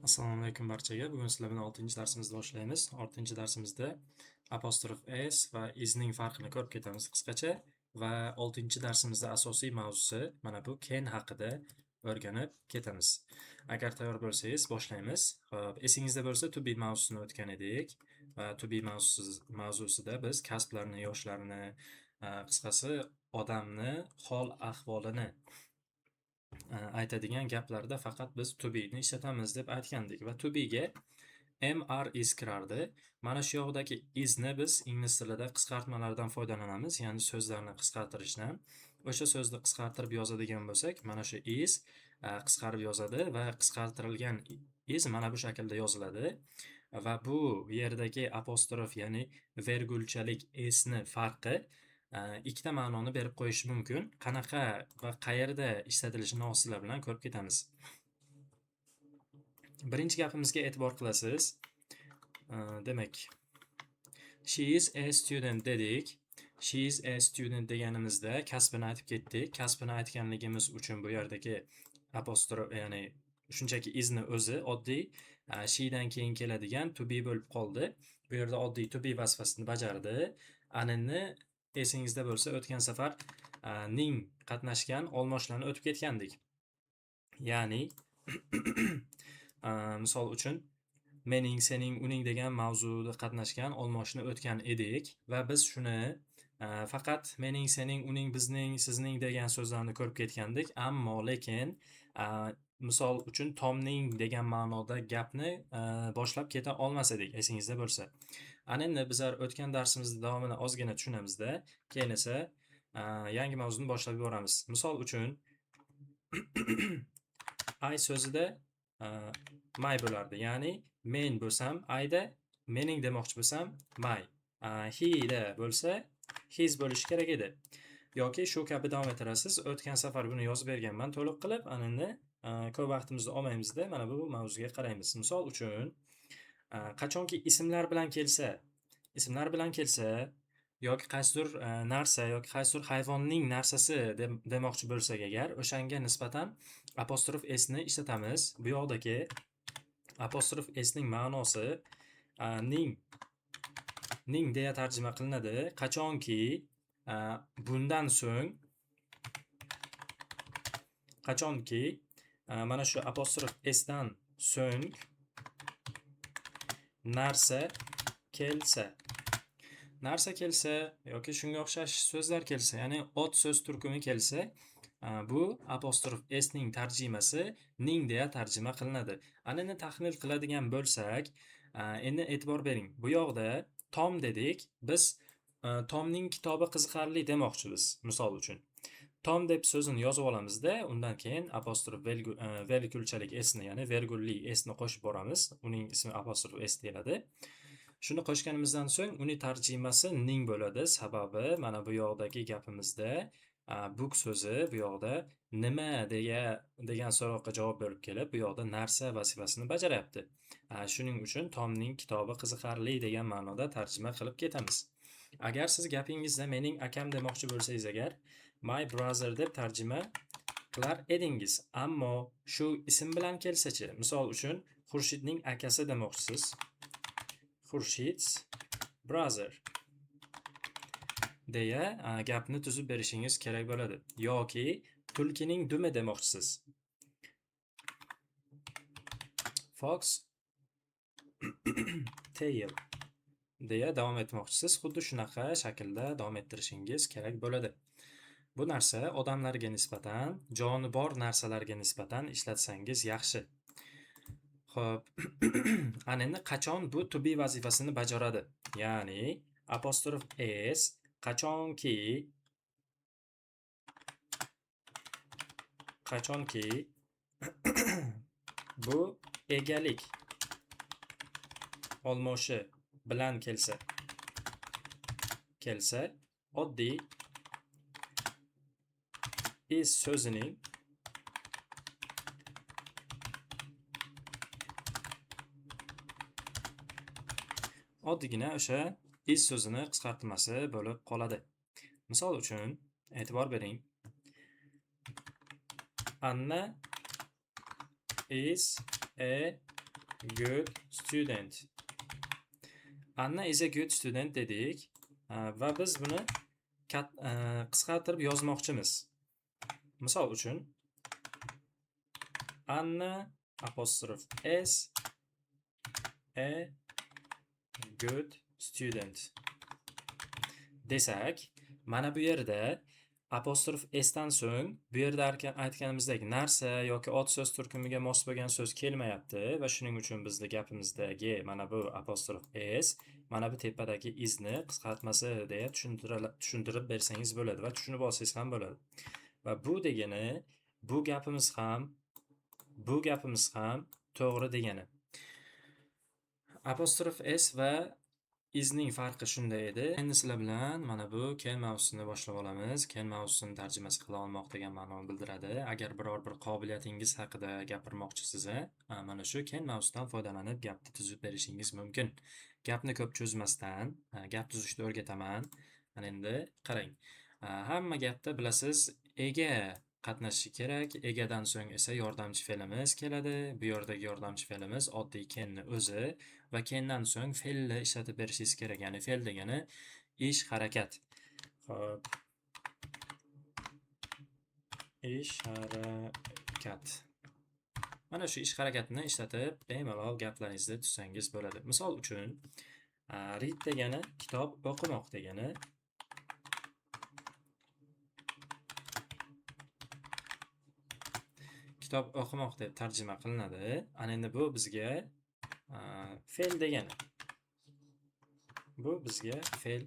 Assalomu alaykum barchaga. Bugun sizlar bilan 6-darsimizni boshlaymiz. 6-darsimizda apostrof s va isning farqini ko'rib ketamiz qisqacha va 6-darsimizda asosiy mavzusi mana bu can haqida o'rganib ketamiz. Agar tayyor bo'lsangiz boshlaymiz. Xo'p, esingizda bo'lsa to be mavzusini o'tgan edik va to be mavzusida biz kasblarni, yoshlarni, qisqasi odamni hol-ahvolini aytadigan gaplarda faqat biz to be ni ishlatamiz deb aytgandik va to be ga mr is kirardi. Mana shu yoqdagi isni biz ingliz tilida qisqartmalardan foydalanamiz, ya'ni so'zlarni qisqartirishdan. O'sha so'zni qisqartirib yozadigan bo'lsak, mana shu is qisqarib yozadi va qisqartirilgan is mana bu shaklda yoziladi. Va bu yerdagi apostrof, ya'ni vergulchalik s'ni farqi ikkita ma'noni berib qo'yishi mumkin. Qanaqa va qayerda ishlatilishini sizlar bilan ko'rib ketamiz. Birinchi gapimizga e'tibor qilasiz. Demak, she is a student dedik. She is a student deganimizda kasbini aytib ketdik. Kasbini aytganligimiz uchun bu yerdagi apostrof, ya'ni shunchaki izni o'zi oddiy she dan keyin keladigan to be bo'lib qoldi. Bu yerda oddiy to be vazifasini bajardi. Anini esingizda bo'lsa, o'tgan safar ning qatnashgan olmoshlarni o'tib ketgandik. Ya'ni misol uchun mening, sening, uning degan mavzuda qatnashgan olmoshni o'tgan edik va biz shuni faqat mening, sening, uning, bizning, sizning degan so'zlarni ko'rib ketgandik. Ammo lekin misol uchun Tomning degan ma'noda gapni boshlab keta olmas edik, esingizda bo'lsa. Ana endi bizlar o'tgan darsimizda davomini ozgina tushunamizda, keyin esa yangi mavzuni boshlab yuboramiz. Misol uchun I so'zida my bo'lardi. Ya'ni men bo'lsam I'da mening demoqchi bo'lsam my. He da bo'lsa his bo'lishi kerak edi. Yoki shu kabi davom ettirasiz. O'tgan safar buni yozib berganman to'liq qilib. Ana endi ko'p vaqtimizni olmaymizda mana bu mavzuga qaraymiz. Misol uchun qachonki ismlar bilan kelsa yoki qaysidir narsa yoki qaysidir hayvonning narsasi demoqchi bo'lsak agar, o'shanga nisbatan apostrof s ni ishlatamiz. Bu yoqdagi apostrof s ning ma'nosi ning deya tarjima qilinadi. Qachonki bundan so'ng mana shu apostrof s dan so'ng narsa kelsa yoki shunga o'xshash so'zlar kelsa, ya'ni ot so'z turkumi kelsa, bu apostrof s ning tarjimasi ning deya tarjima qilinadi. Anani tahlil qiladigan bo'lsak, endi e'tibor bering. Bu yoqda Tom dedik. Biz Tomning kitobi qiziqarli demoqchimiz, misol uchun. Tom deb so'zini yozib olamizda, undan keyin apostrof vergulchalik s ni, ya'ni vergulli s ni qo'shib boramiz. Uning ismi apostrof s deyiladi. Shuni qo'shganimizdan so'ng uning tarjimasi ning bo'ladi. Sababi mana bu yoqdagi gapimizda book so'zi bu yoqda nima degan so'roqqa javob berib kelib, bu yoqda narsa vazifasini bajaryapti. Shuning uchun Tomning kitobi qiziqarli degan ma'noda tarjima qilib ketamiz. Agar siz gapingizda mening akam demoqchi bo'lsangiz agar, my brother deb tarjima qilar edingiz. Ammo shu ism bilan kelsa-chi, misol uchun Xurshidning akasi demoqchisiz. Xurshid's brother deya gapni tuzib berishingiz kerak bo'ladi. Yoki tulkining dumi demoqchisiz. Fox tail deya davom etmoqchisiz. Xuddi shunaqa shaklda davom ettirishingiz kerak bo'ladi. Bu narsa odamlarga nisbatan, jonibor narsalarga nisbatan ishlatsangiz yaxshi. Xo'p, ana endi qachon bu to be vazifasini bajaradi? Ya'ni apostrof s qachonki bu egalik olmoshi bilan kelsa oddiy is so'zining oddiygina o'sha is so'zini qisqartmasi bo'lib qoladi. Misol uchun e'tibor bering. Anna is a good student. Anna is a good student dedik. Va biz buni qisqartirib yozmoqchimiz. Misol uchun Anna apostrophe is a good student desak, mana bu yerda apostrof s'dan so'ng bu yerda aytganimizdek narsa yoki ot so'z turkumiga mos bo'lgan so'z kelmayapti va shuning uchun bizning gapimizdagi mana bu apostrof s mana bu tepadagi izni qisqartmasi deya tushuntirib bersangiz bo'ladi va tushunib olsangiz ham bo'ladi. Va bu degani bu gapimiz ham to'g'ri degani. Apostrof s va izning farqi shunday edi. Endi sizlar bilan mana bu can mavzusini boshlab olamiz. Can mavzusini tarjimasi qila olmoq degan ma'noni bildiradi. Agar biror bir qobiliyatingiz haqida gapirmoqchisiz, mana shu can mavzusidan foydalanib gapni tuzib berishingiz mumkin. Gapni ko'p cho'zmasdan gap tuzishni o'rgataman. Mana endi qarang. Hamma gapda bilasiz, ega qatnashishi kerak. Egadan so'ng esa yordamchi fe'limiz keladi. Bu yerdagi yordamchi fe'limiz oddiy canni o'zi va candan so'ng fe'lni ishlatib berishingiz kerak. Ya'ni fe'l degani ish, harakat. Xo'p. Ish, harakat. Mana shu ish harakatini ishlatib bemalol gaplaringizni tuzsangiz bo'ladi. Misol uchun, read degani kitob o'qimoq degani. Kitob o'qimoq deb tarjima qilinadi. Ana endi bu bizga fe'l degani. Bu bizga fe'l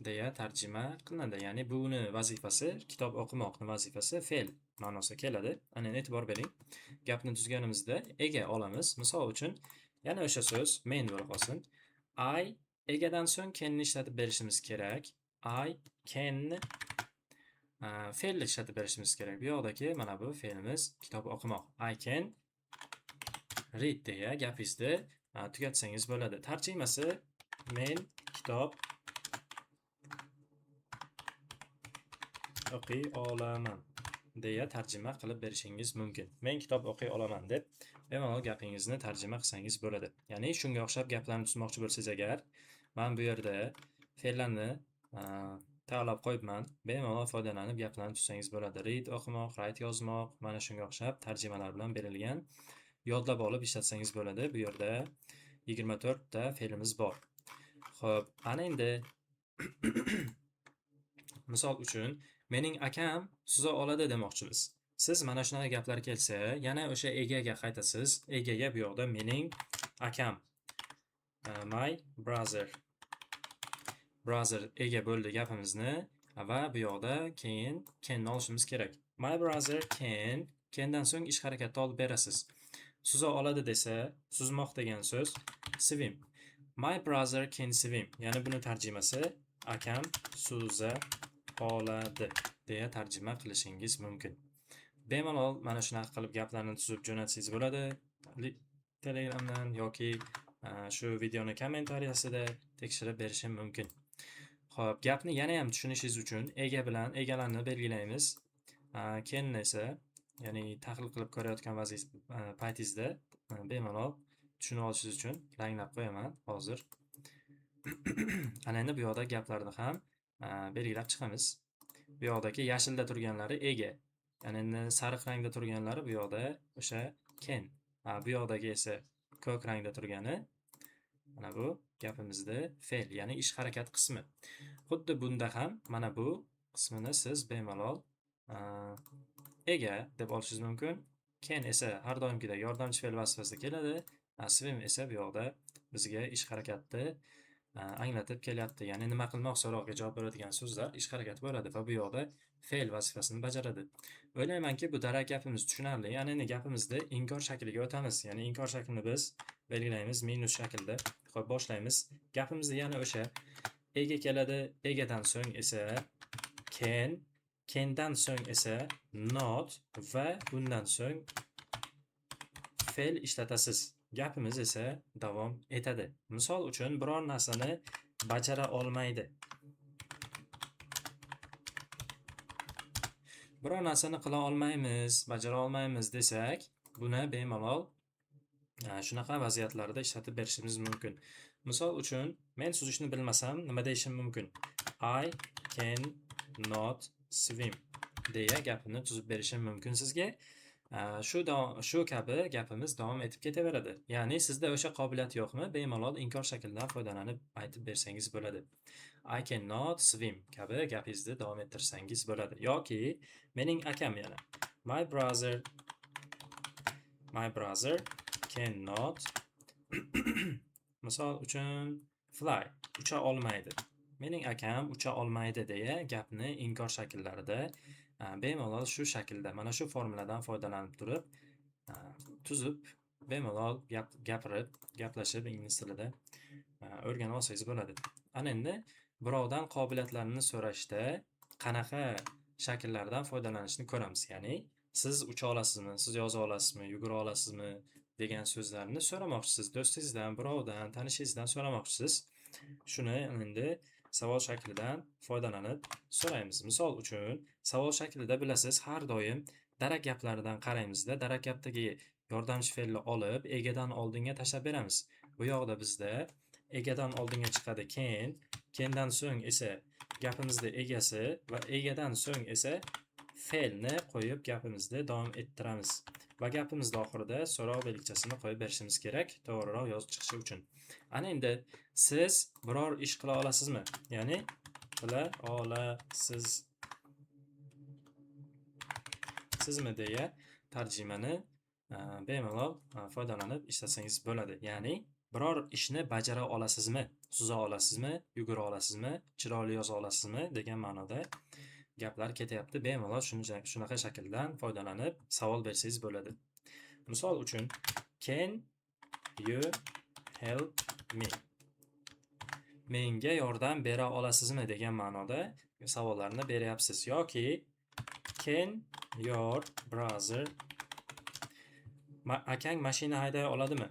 deya tarjima qilinadi. Ya'ni buni vazifasi, kitob o'qimoqning vazifasi fe'l ma'nosida keladi. Ana e'tibor bering. Gapni tuzganimizda ega olamiz. Misol uchun yana o'sha so'z men bo'lib qolsin. I egadan so'ng canni ishlatib berishimiz kerak. I can fe'l ishlatib berishimiz kerak. Bu yoqdagi mana bu fe'limiz kitob o'qimoq. I can read deya gapingizni tugatsangiz bo'ladi. Tarjimasi men kitob o'qiy olaman deya tarjima qilib berishingiz mumkin. Men kitob o'qiy olaman deb bemalol gapingizni tarjima qilsangiz bo'ladi. Ya'ni shunga o'xshab gaplarni tuzmoqchi bo'lsangiz agar, men bu yerda fe'llarni tayyorlab qo'yibman. Bemalol foydalanib gaplarni tuzsangiz bo'ladi. Read o'qimoq, write yozmoq, mana shunga o'xshab tarjimalar bilan berilgan. Yodlab olib ishlatsangiz bo'ladi. Bu yerda 24 ta fe'limiz bor. Xo'p, ana endi misol uchun mening akam suza oladi demoqchimiz. Siz mana shunaqa gaplar kelsa, yana o'sha egaga qaytasiz. Egaga bu yoqda mening akam. My brother. Brother ega bo'ldi gapimizni va bu yoqda keyin canni olishimiz kerak. My brother can. Candan so'ng ish harakatni olib berasiz. Suza oladi desa, suzmoq degan so'z swim. My brother can swim. Ya'ni buni tarjimasi akam suza oladi deya tarjima qilishingiz mumkin. Bemalol mana shunaqa qilib gaplarni tuzib jo'natsangiz bo'ladi. Telegramdan yoki shu videoni kommentariyasida tekshirib berishim mumkin. Xo'p, gapni yana ham tushunishingiz uchun ega bilan egalarni belgilaymiz. Can esa, ya'ni tahlil qilib ko'rayotgan paytingizda bemalol tushunib olishingiz uchun ranglab qo'yaman hozir. Ana endi bu yoqda gaplarni ham belgilab chiqamiz. Bu yoqdagi yashilda turganlari ega. Ya'ni endi sariq rangda turganlari bu yoqda o'sha can. Bu yoqdagi esa ko'k rangda turgani mana bu gapimizda fe'l, ya'ni ish harakat qismi. Xuddi bunda ham mana bu qismini siz bemalol ega deb olishingiz mumkin. Can esa har doimgidek yordamchi fe'l vazifasida keladi. Swim esa bu yoqda bizga ish harakatni anglatib kelyapti. Ya'ni nima qilmoq so'roviga javob beradigan so'zlar ish harakati bo'ladi va bu yoqda fe'l vazifasini bajaradi. O'ylaymanki bu darak gapimiz tushunarli. Ya'ni endi gapimizda inkor shakliga o'tamiz. Ya'ni inkor shaklini biz belgilaymiz minus shaklda. Xo'p, boshlaymiz. Gapimizda yana o'sha ega keladi. Egadan so'ng esa can, candan so'ng esa not va bundan so'ng fe'l ishlatasiz. Gapimiz esa davom etadi. Misol uchun biror narsani bajara olmaydi. Biror narsani qila olmaymiz, bajara olmaymiz desak, buni bemalol Shunaqa vaziyatlarda ishlatib berishimiz mumkin. Misol uchun, men suzishni bilmasam, nima deyishim mumkin? I can not swim deya gapini tuzib berishim mumkin sizga. Shu kabi gapimiz davom etib ketaveradi. Ya'ni sizda o'sha qobiliyat yo'qmi? Bemalol inkor shaklidan foydalanib aytib bersangiz bo'ladi. I cannot swim kabi gapingizni davom ettirsangiz bo'ladi. Yoki mening akam yana. My brother cannot misol uchun fly ucha olmaydi. Mening akam ucha olmaydi deya gapni inkor shakllarida bemalol shu shaklda mana shu formuladan foydalanib turib tuzib bemalol gapirib gaplashib ingliz tilida o'rganib olsangiz bo'ladi. Ana endi birovdan qobiliyatlarini so'rashda qanaqa shakllardan foydalanishni ko'ramiz. Ya'ni siz ucha olasizmi, siz yoza olasizmi, yugura olasizmi degan so'zlarni so'ramoqchisiz. Do'stingizdan, birovdan, tanishingizdan so'ramoqchisiz. Shuni endi savol shaklidan foydalanib so'raymiz. Misol uchun, savol shaklida bilasiz, har doim darak gaplaridan qaraymizda, darak gapdagi yordamchi fe'lni olib, egadan oldinga tashlab beramiz. Bu yoqda bizda egadan oldinga chiqadi can, candan so'ng esa gapimizda egasi va egadan so'ng esa fe'lni qo'yib gapimizni davom ettiramiz. Va gapimizning oxirida so'rov belgchasini qo'yib berishimiz kerak, to'g'riroq yozib chiqishi uchun. Ana endi siz biror ish qila olasizmi? Ya'ni qila olasizmi deya tarjimani bemalol foydalanib ishlatsangiz bo'ladi. Ya'ni biror ishni bajara olasizmi, suza olasizmi, yugura olasizmi, chiroyli yoza olasizmi degan ma'noda gaplar ketyapti. Bemalol shunaqa shakldan foydalanib savol bersangiz bo'ladi. Misol uchun, can you help me? Menga yordam bera olasizmi degan ma'noda savollarni beryapsiz. Yoki can your brother akang mashina hayday oladimi?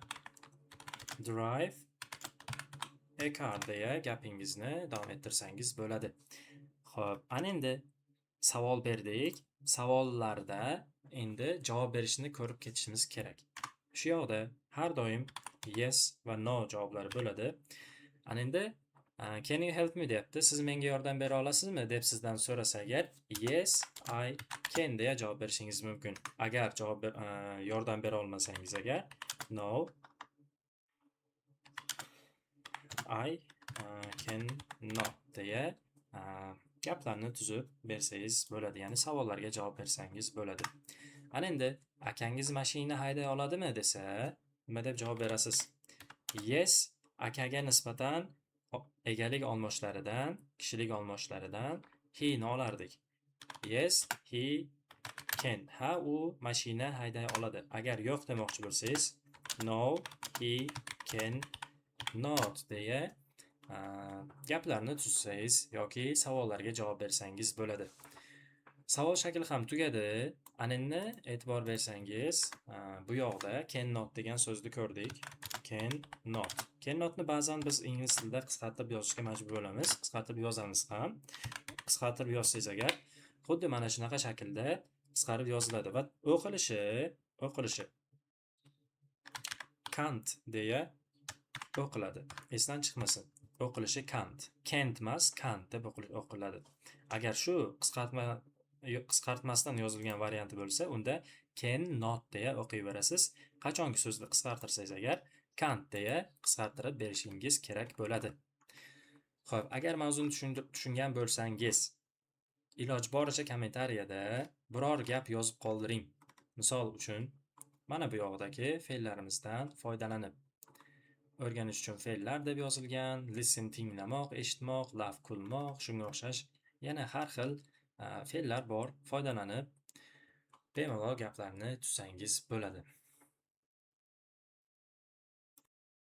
Drive a car deya gapingizni davom ettirsangiz bo'ladi. Xo'p, ana endi savol berdik. Savollarda endi javob berishni ko'rib ketishimiz kerak. Shu yoqda har doim yes va no javoblari bo'ladi. Ana endi can you help me deyapti. Siz menga yordam bera olasizmi deb sizdan so'rasa agar yes I can deya javob berishingiz mumkin. Agar yordam bera olmasangiz agar no I cannot deya gaplarni tuzib bersangiz bo'ladi. Ya'ni savollarga javob bersangiz bo'ladi. Ana endi akangiz mashina hayday oladimi desa, nima deb javob berasiz? Yes, akaga nisbatan egalik olmoshlaridan, kishilik olmoshlaridan he ni olardik. Yes, he can. Ha, u mashina hayday oladi. Agar yo'q demoqchi bo'lsangiz, no, he can not deya gaplarni tuzsangiz yoki savollarga javob bersangiz bo'ladi. Savol shakli ham tugadi. Ana endi e'tibor bersangiz, bu yoqda cannot degan so'zni ko'rdik. Cannot. Cannotni ba'zan biz ingliz tilida qisqartirib yozishga majbur bo'lamiz. Qisqartirib yozamiz ham. Qisqartirib yozsangiz agar, xuddi mana shunaqa shaklda qisqarib yoziladi va o'qilishi can't deya o'qiladi. Esdan chiqmasin. O'qilishi can't. Can't emas, can't deb o'qiladi. Agar shu qisqartmasdan yozilgan varianti bo'lsa, unda can not deya o'qiyverasiz. Qachonki so'zni qisqartirsangiz agar can't deya qisqartirib berishingiz kerak bo'ladi. Xo'p, agar mavzuni tushungan bo'lsangiz, iloji boricha kommentariyada biror gap yozib qoldiring. Misol uchun, mana bu yoqdagi fe'llarimizdan foydalanib o'rganish uchun fe'llar deb yozilgan, listen tinglamoq, eshitmoq, laf kulmoq, shunga o'xshash yana har xil fe'llar bor. Foydalanib bemalol gaplarni tuzsangiz bo'ladi.